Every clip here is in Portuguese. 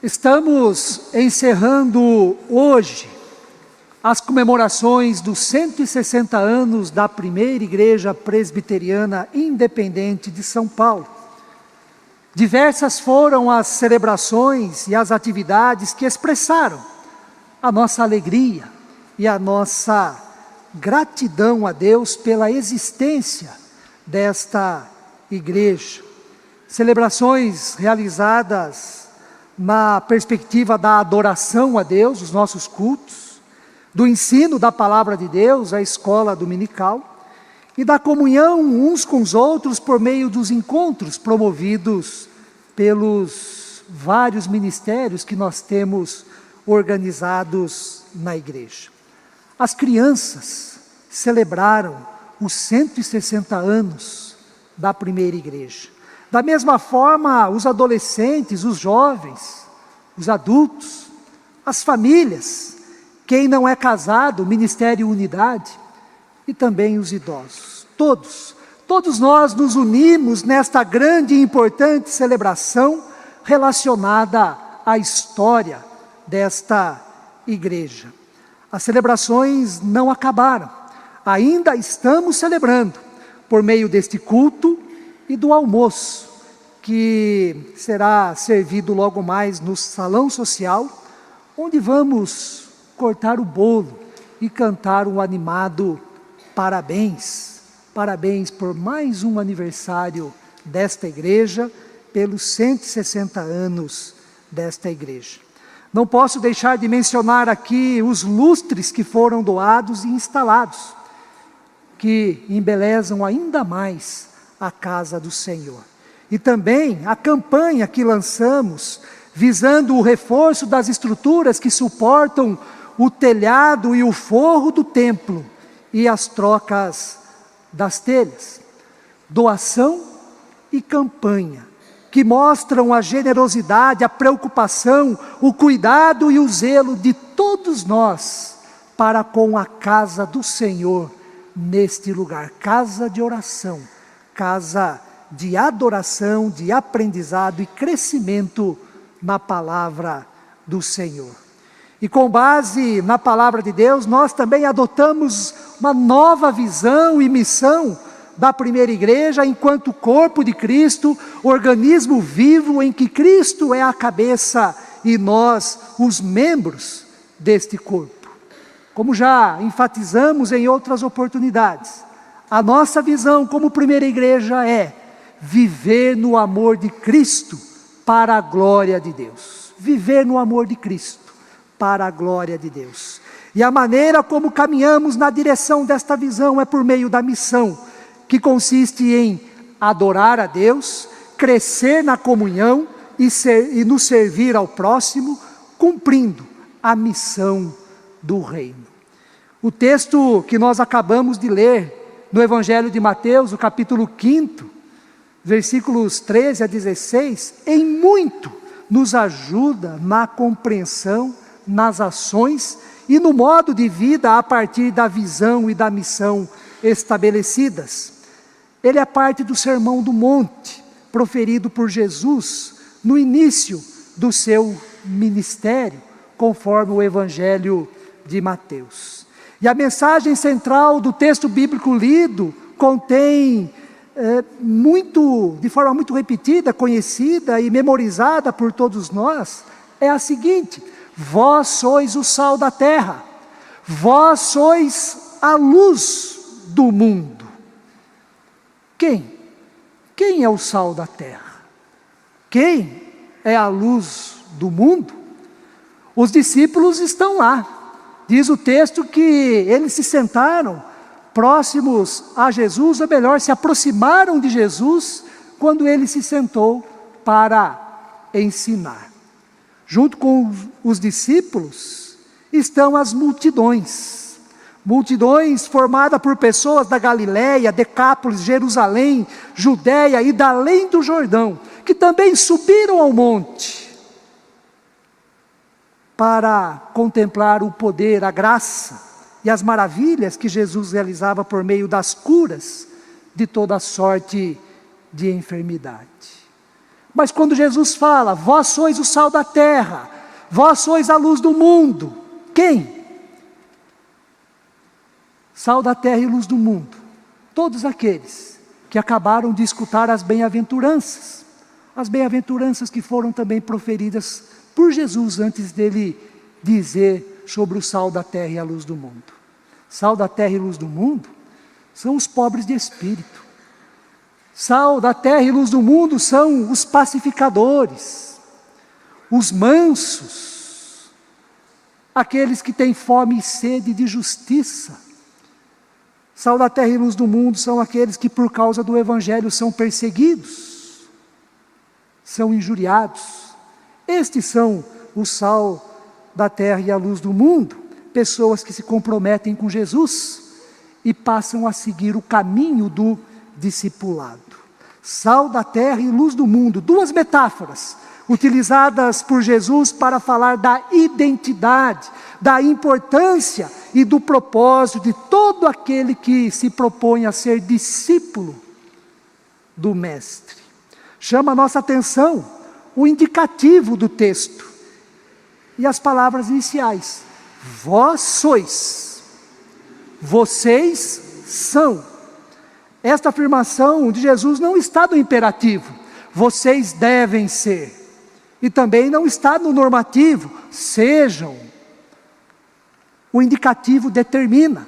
Estamos encerrando hoje as comemorações dos 160 anos da primeira Igreja Presbiteriana Independente de São Paulo. Diversas foram as celebrações e as atividades que expressaram a nossa alegria e a nossa gratidão a Deus pela existência desta igreja. Celebrações realizadas na perspectiva da adoração a Deus, os nossos cultos, do ensino da palavra de Deus, a escola dominical, e da comunhão uns com os outros por meio dos encontros promovidos pelos vários ministérios que nós temos organizados na igreja. As crianças celebraram os 160 anos da primeira igreja. Da mesma forma, os adolescentes, os jovens, os adultos, as famílias, quem não é casado, Ministério Unidade, e também os idosos. Todos nós nos unimos nesta grande e importante celebração relacionada à história desta igreja. As celebrações não acabaram, ainda estamos celebrando por meio deste culto e do almoço, que será servido logo mais no salão social, onde vamos cortar o bolo e cantar um animado parabéns. Parabéns por mais um aniversário desta igreja, pelos 160 anos desta igreja. Não posso deixar de mencionar aqui os lustres que foram doados e instalados, que embelezam ainda mais a casa do Senhor. E também a campanha que lançamos, visando o reforço das estruturas que suportam o telhado e o forro do templo, e as trocas das telhas. Doação e campanha, que mostram a generosidade, a preocupação, o cuidado e o zelo de todos nós, para com a casa do Senhor, neste lugar, casa de oração, casa de adoração, de aprendizado e crescimento na palavra do Senhor. E com base na palavra de Deus, nós também adotamos uma nova visão e missão da primeira igreja enquanto corpo de Cristo, organismo vivo em que Cristo é a cabeça e nós os membros deste corpo. Como já enfatizamos em outras oportunidades, a nossa visão como primeira igreja é viver no amor de Cristo para a glória de Deus. Viver no amor de Cristo para a glória de Deus. E a maneira como caminhamos na direção desta visão é por meio da missão, que consiste em adorar a Deus, crescer na comunhão e nos servir ao próximo, cumprindo a missão do reino. O texto que nós acabamos de ler no Evangelho de Mateus, o capítulo 5, versículos 13 a 16, em muito nos ajuda na compreensão, nas ações e no modo de vida a partir da visão e da missão estabelecidas. Ele é parte do Sermão do Monte, proferido por Jesus no início do seu ministério, conforme o Evangelho de Mateus. E a mensagem central do texto bíblico lido contém de forma muito repetida, conhecida e memorizada por todos nós, é a seguinte: vós sois o sal da terra, vós sois a luz do mundo. Quem é o sal da terra? Quem é a luz do mundo? Os discípulos estão lá. Diz o texto que eles se sentaram próximos a Jesus, ou melhor, se aproximaram de Jesus, quando ele se sentou para ensinar. Junto com os discípulos estão as multidões formadas por pessoas da Galiléia, Decápolis, Jerusalém, Judéia e da além do Jordão, que também subiram ao monte para contemplar o poder, a graça e as maravilhas que Jesus realizava por meio das curas de toda sorte de enfermidade. Mas quando Jesus fala, vós sois o sal da terra, vós sois a luz do mundo, quem? Sal da terra e luz do mundo, todos aqueles que acabaram de escutar as bem-aventuranças que foram também proferidas por Jesus antes dele dizer sobre o sal da terra e a luz do mundo. Sal da terra e luz do mundo são os pobres de espírito. Sal da terra e luz do mundo são os pacificadores, os mansos, aqueles que têm fome e sede de justiça. Sal da terra e luz do mundo são aqueles que por causa do Evangelho são perseguidos, são injuriados. Estes são o sal da terra e a luz do mundo, pessoas que se comprometem com Jesus e passam a seguir o caminho do discipulado. Sal da terra e luz do mundo, duas metáforas utilizadas por Jesus para falar da identidade, da importância e do propósito de todo aquele que se propõe a ser discípulo do Mestre. Chama a nossa atenção o indicativo do texto e as palavras iniciais. Vós sois, vocês são. Esta afirmação de Jesus não está no imperativo, vocês devem ser. E também não está no normativo, sejam. O indicativo determina.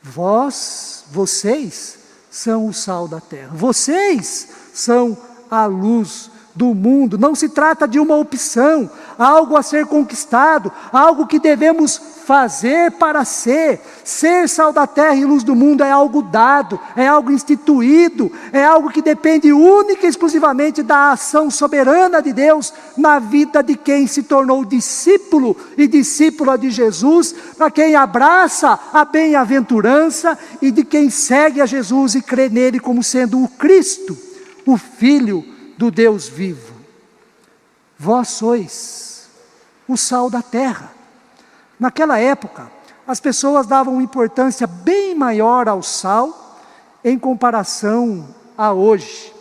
Vocês são o sal da terra. Vocês são a luz do mundo. Não se trata de uma opção, algo a ser conquistado, algo que devemos fazer para ser. Ser sal da terra e luz do mundo é algo dado, é algo instituído, é algo que depende única e exclusivamente da ação soberana de Deus na vida de quem se tornou discípulo e discípula de Jesus, para quem abraça a bem-aventurança e de quem segue a Jesus e crê nele como sendo o Cristo, o Filho do Deus vivo. Vós sois o sal da terra. Naquela época, as pessoas davam importância bem maior ao sal em comparação a hoje.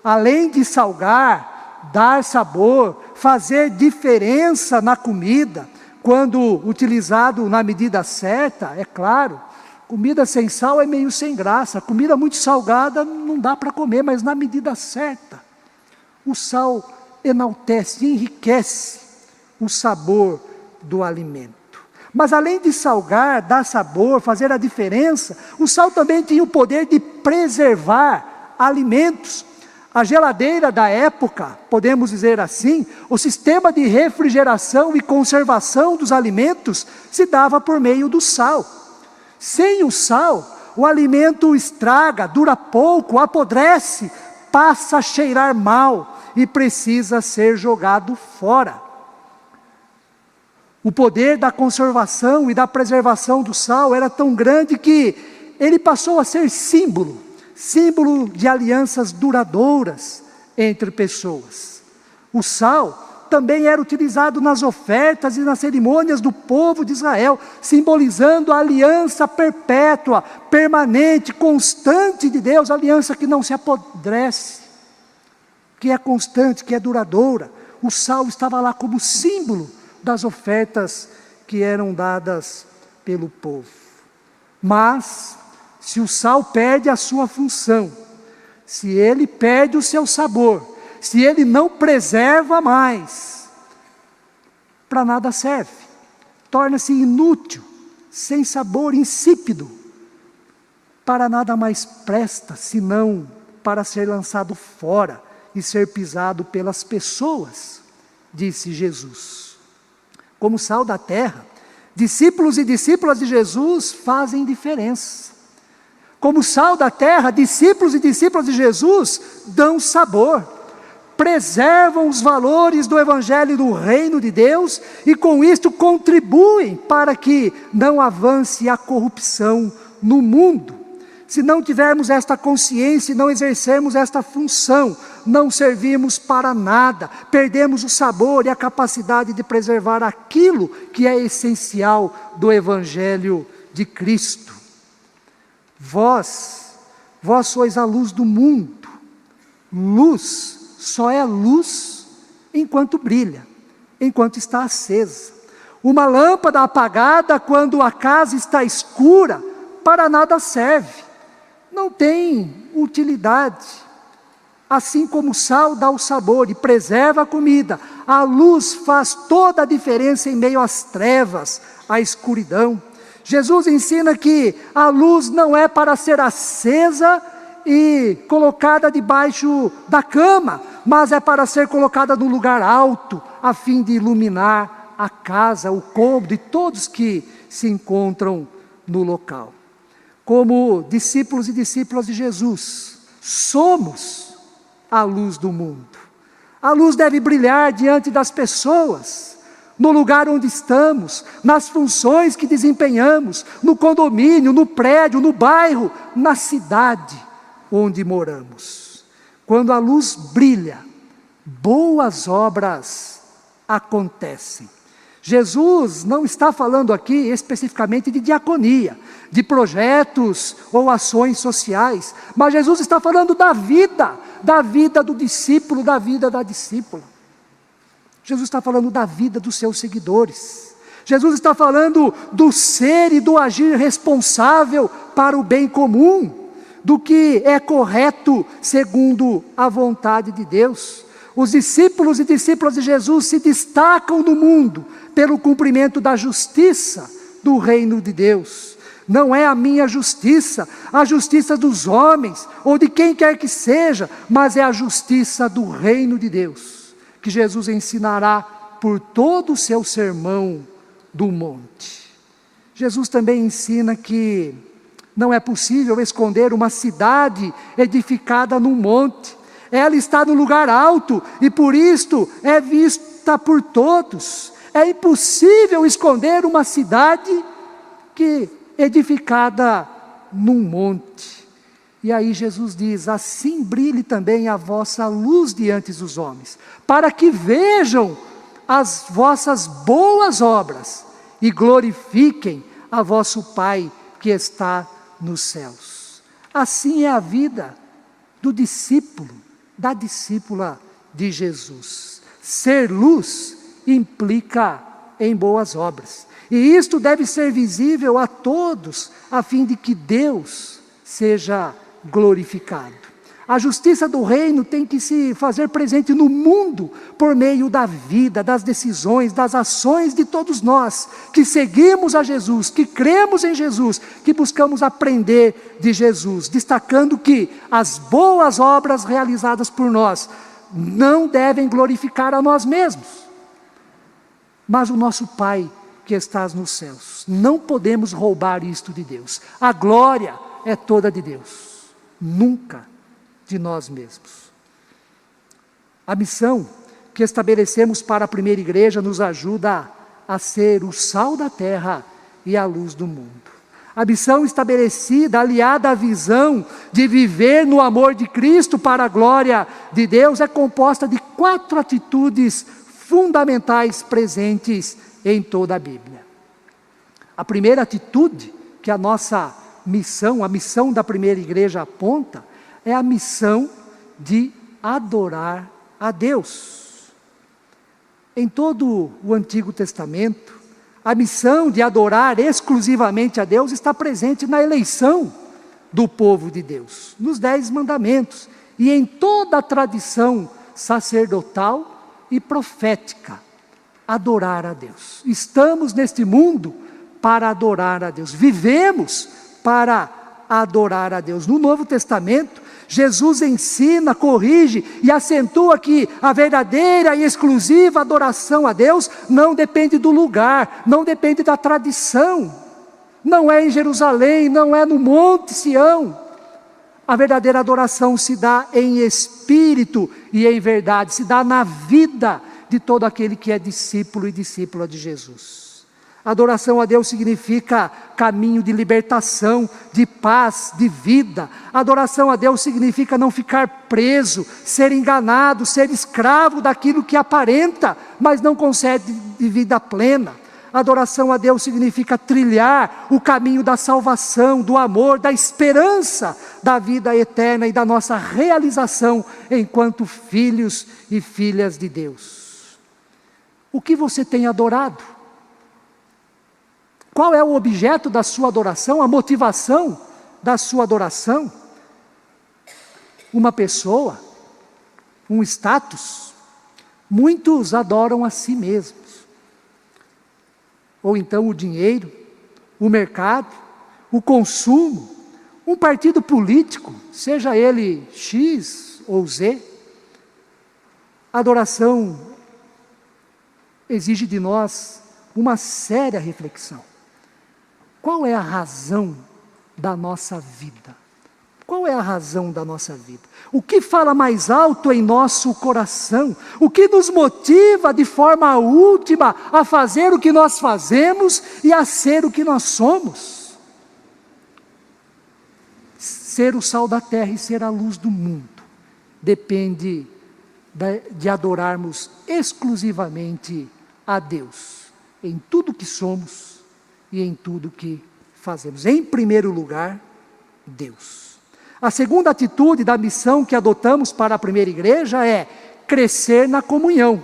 Além de salgar, dar sabor, fazer diferença na comida, quando utilizado na medida certa, é claro. Comida sem sal é meio sem graça, comida muito salgada não dá para comer, mas na medida certa. O sal enaltece, enriquece o sabor do alimento. Mas além de salgar, dar sabor, fazer a diferença, o sal também tinha o poder de preservar alimentos. A geladeira da época, podemos dizer assim, o sistema de refrigeração e conservação dos alimentos se dava por meio do sal. Sem o sal, o alimento estraga, dura pouco, apodrece, passa a cheirar mal e precisa ser jogado fora. O poder da conservação e da preservação do sal era tão grande que ele passou a ser símbolo de alianças duradouras entre pessoas. O sal também era utilizado nas ofertas e nas cerimônias do povo de Israel, simbolizando a aliança perpétua, permanente, constante de Deus, aliança que não se apodrece, que é constante, que é duradoura. O sal estava lá como símbolo das ofertas que eram dadas pelo povo. Mas, se o sal perde a sua função, se ele perde o seu sabor, se ele não preserva mais, para nada serve. Torna-se inútil, sem sabor, insípido. Para nada mais presta, senão para ser lançado fora e ser pisado pelas pessoas, disse Jesus. Como sal da terra, discípulos e discípulas de Jesus fazem diferença. Como sal da terra, discípulos e discípulas de Jesus dão sabor, preservam os valores do Evangelho do Reino de Deus e com isto contribuem para que não avance a corrupção no mundo. Se não tivermos esta consciência e não exercermos esta função, não servimos para nada, perdemos o sabor e a capacidade de preservar aquilo que é essencial do Evangelho de Cristo. Vós sois a luz do mundo. Luz só é luz enquanto brilha, enquanto está acesa. Uma lâmpada apagada quando a casa está escura, para nada serve. Não tem utilidade. Assim como o sal dá o sabor e preserva a comida, a luz faz toda a diferença em meio às trevas, à escuridão. Jesus ensina que a luz não é para ser acesa e colocada debaixo da cama, mas é para ser colocada num lugar alto, a fim de iluminar a casa, o cômodo e todos que se encontram no local. Como discípulos e discípulas de Jesus, somos a luz do mundo. A luz deve brilhar diante das pessoas, no lugar onde estamos, nas funções que desempenhamos, no condomínio, no prédio, no bairro, na cidade onde moramos. Quando a luz brilha, boas obras acontecem. Jesus não está falando aqui especificamente de diaconia, de projetos ou ações sociais, mas Jesus está falando da vida do discípulo, da vida da discípula. Jesus está falando da vida dos seus seguidores. Jesus está falando do ser e do agir responsável para o bem comum, do que é correto segundo a vontade de Deus. Os discípulos e discípulas de Jesus se destacam no mundo pelo cumprimento da justiça do reino de Deus. Não é a minha justiça, a justiça dos homens, ou de quem quer que seja, mas é a justiça do reino de Deus, que Jesus ensinará por todo o seu sermão do monte. Jesus também ensina que não é possível esconder uma cidade edificada num monte. Ela está no lugar alto e por isto é vista por todos. É impossível esconder uma cidade que edificada num monte. E aí Jesus diz: assim brilhe também a vossa luz diante dos homens, para que vejam as vossas boas obras e glorifiquem a vosso Pai que está nos céus. Assim é a vida do discípulo, da discípula de Jesus. Ser luz implica em boas obras. E isto deve ser visível a todos, a fim de que Deus seja glorificado. A justiça do reino tem que se fazer presente no mundo, por meio da vida, das decisões, das ações de todos nós, que seguimos a Jesus, que cremos em Jesus, que buscamos aprender de Jesus, destacando que as boas obras realizadas por nós não devem glorificar a nós mesmos, mas o nosso Pai que estás nos céus. Não podemos roubar isto de Deus. A glória é toda de Deus, nunca de nós mesmos. A missão que estabelecemos para a primeira igreja nos ajuda a ser o sal da terra e a luz do mundo. A missão estabelecida, aliada à visão de viver no amor de Cristo para a glória de Deus, é composta de 4 atitudes fundamentais presentes em toda a Bíblia. A primeira atitude que a nossa missão, a missão da primeira igreja aponta, é a missão de adorar a Deus. Em todo o Antigo Testamento, a missão de adorar exclusivamente a Deus está presente na eleição do povo de Deus, nos 10 mandamentos e em toda a tradição sacerdotal e profética. Adorar a Deus. Estamos neste mundo para adorar a Deus. Vivemos para adorar a Deus. No Novo Testamento, Jesus ensina, corrige e acentua que a verdadeira e exclusiva adoração a Deus não depende do lugar, não depende da tradição. Não é em Jerusalém, não é no Monte Sião. A verdadeira adoração se dá em espírito e em verdade, se dá na vida de todo aquele que é discípulo e discípula de Jesus. Adoração a Deus significa caminho de libertação, de paz, de vida. Adoração a Deus significa não ficar preso, ser enganado, ser escravo daquilo que aparenta, mas não concede de vida plena. Adoração a Deus significa trilhar o caminho da salvação, do amor, da esperança, da vida eterna e da nossa realização enquanto filhos e filhas de Deus. O que você tem adorado? Qual é o objeto da sua adoração, a motivação da sua adoração? Uma pessoa? Um status? Muitos adoram a si mesmos. Ou então o dinheiro, o mercado, o consumo, um partido político, seja ele X ou Z. A adoração exige de nós uma séria reflexão. Qual é a razão da nossa vida? Qual é a razão da nossa vida? O que fala mais alto em nosso coração? O que nos motiva de forma última a fazer o que nós fazemos e a ser o que nós somos? Ser o sal da terra e ser a luz do mundo depende de adorarmos exclusivamente a Deus em tudo que somos e em tudo que fazemos. Em primeiro lugar, Deus. A segunda atitude da missão que adotamos para a primeira igreja é crescer na comunhão.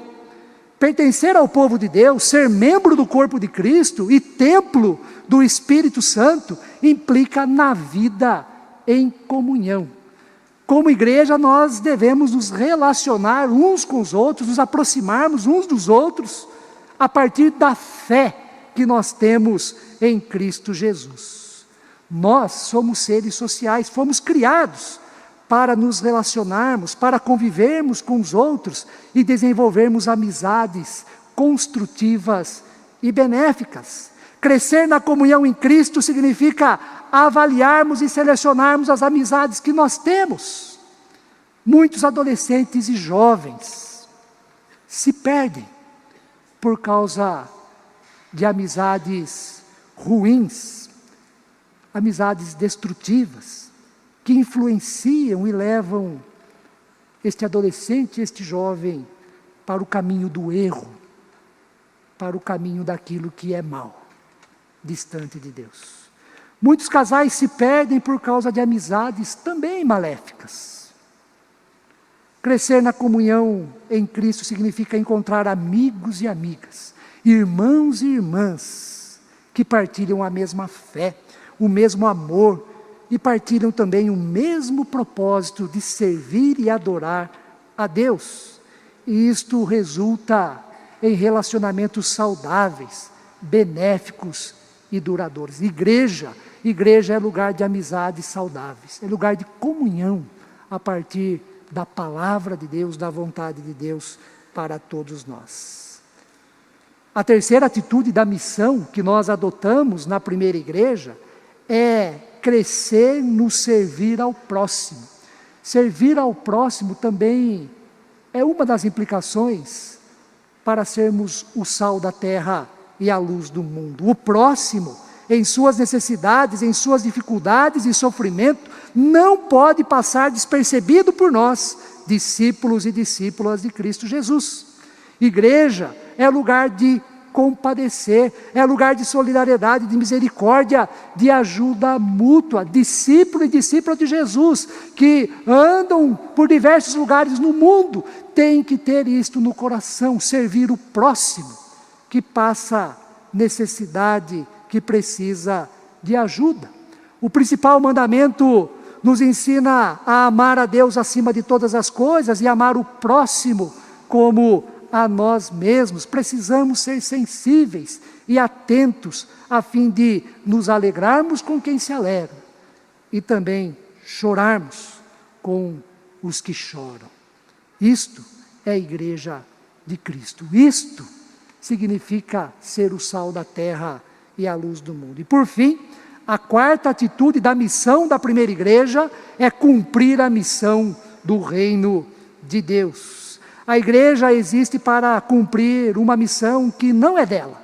Pertencer ao povo de Deus, ser membro do corpo de Cristo e templo do Espírito Santo, implica na vida em comunhão. Como igreja, nós devemos nos relacionar uns com os outros, nos aproximarmos uns dos outros, a partir da fé que nós temos em Cristo Jesus. Nós somos seres sociais, fomos criados para nos relacionarmos, para convivermos com os outros e desenvolvermos amizades construtivas e benéficas. Crescer na comunhão em Cristo significa avaliarmos e selecionarmos as amizades que nós temos. Muitos adolescentes e jovens se perdem por causa de amizades ruins, amizades destrutivas, que influenciam e levam este adolescente, este jovem, para o caminho do erro, para o caminho daquilo que é mal, distante de Deus. Muitos casais se perdem por causa de amizades também maléficas. Crescer na comunhão em Cristo significa encontrar amigos e amigas, irmãos e irmãs que partilham a mesma fé, o mesmo amor e partilham também o mesmo propósito de servir e adorar a Deus. E isto resulta em relacionamentos saudáveis, benéficos e duradouros. Igreja é lugar de amizades saudáveis, é lugar de comunhão a partir da palavra de Deus, da vontade de Deus para todos nós. A terceira atitude da missão que nós adotamos na primeira igreja é crescer no servir ao próximo. Servir ao próximo também é uma das implicações para sermos o sal da terra e a luz do mundo. O próximo, em suas necessidades, em suas dificuldades e sofrimento, não pode passar despercebido por nós, discípulos e discípulas de Cristo Jesus. Igreja é lugar de compadecer, é lugar de solidariedade, de misericórdia, de ajuda mútua. Discípulo e discípula de Jesus, que andam por diversos lugares no mundo, têm que ter isto no coração, servir o próximo, que passa necessidade, que precisa de ajuda. O principal mandamento nos ensina a amar a Deus acima de todas as coisas e amar o próximo como a nós mesmos. Precisamos ser sensíveis e atentos a fim de nos alegrarmos com quem se alegra e também chorarmos com os que choram. Isto é a igreja de Cristo. Isto significa ser o sal da terra e a luz do mundo. E por fim, a quarta atitude da missão da primeira igreja é cumprir a missão do reino de Deus. A igreja existe para cumprir uma missão que não é dela.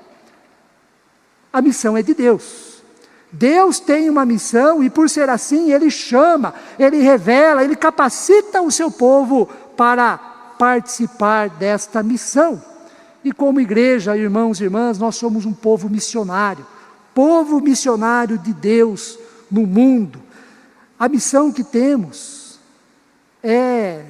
A missão é de Deus. Deus tem uma missão e, por ser assim, Ele chama, Ele revela, Ele capacita o seu povo para participar desta missão. E como igreja, irmãos e irmãs, nós somos um povo missionário de Deus no mundo. A missão que temos é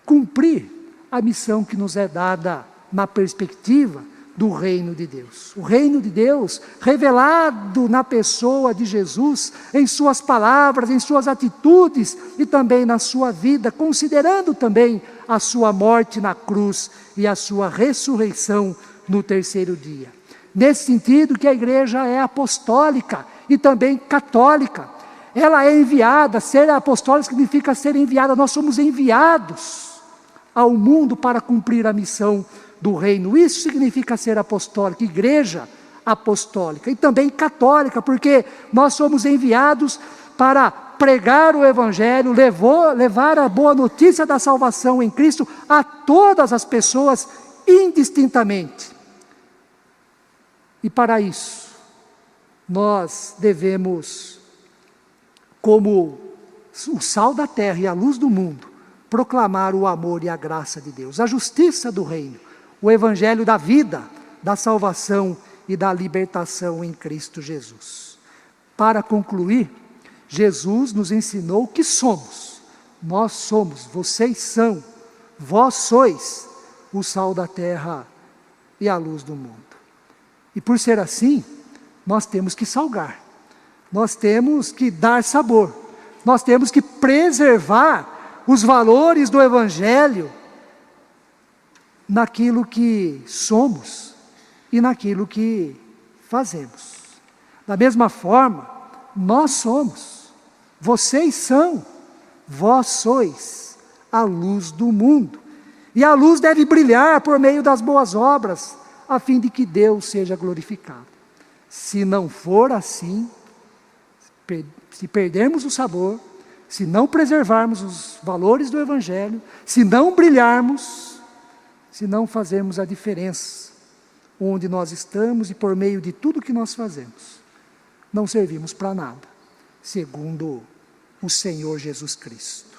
cumprir a missão que nos é dada na perspectiva do reino de Deus. O reino de Deus revelado na pessoa de Jesus, em suas palavras, em suas atitudes e também na sua vida, considerando também a sua morte na cruz e a sua ressurreição no terceiro dia. Nesse sentido que a igreja é apostólica e também católica. Ela é enviada, ser apostólica significa ser enviada, nós somos enviados ao mundo para cumprir a missão do reino. Isso significa ser apostólica, igreja apostólica e também católica, porque nós somos enviados para pregar o evangelho, levar a boa notícia da salvação em Cristo a todas as pessoas indistintamente. E para isso, nós devemos, como o sal da terra e a luz do mundo, proclamar o amor e a graça de Deus, a justiça do reino, o evangelho da vida, da salvação e da libertação em Cristo Jesus. Para concluir, Jesus nos ensinou que somos, nós somos, vocês são, vós sois o sal da terra e a luz do mundo. E por ser assim, nós temos que salgar, nós temos que dar sabor, nós temos que preservar os valores do evangelho naquilo que somos e naquilo que fazemos. Da mesma forma, nós somos, vocês são, vós sois a luz do mundo. E a luz deve brilhar por meio das boas obras, a fim de que Deus seja glorificado. Se não for assim, se perdermos o sabor, se não preservarmos os valores do evangelho, se não brilharmos, se não fazermos a diferença onde nós estamos e por meio de tudo que nós fazemos, não servimos para nada, segundo o Senhor Jesus Cristo.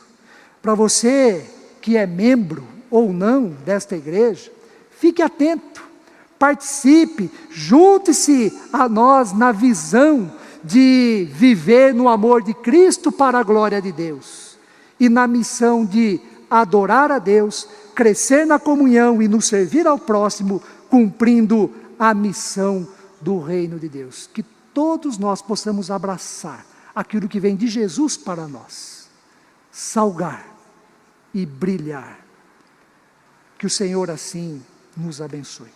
Para você que é membro ou não desta igreja, fique atento, participe, junte-se a nós na visão de viver no amor de Cristo para a glória de Deus e na missão de adorar a Deus, crescer na comunhão e nos servir ao próximo, cumprindo a missão do reino de Deus. Que todos nós possamos abraçar aquilo que vem de Jesus para nós, salgar e brilhar. Que o Senhor assim nos abençoe.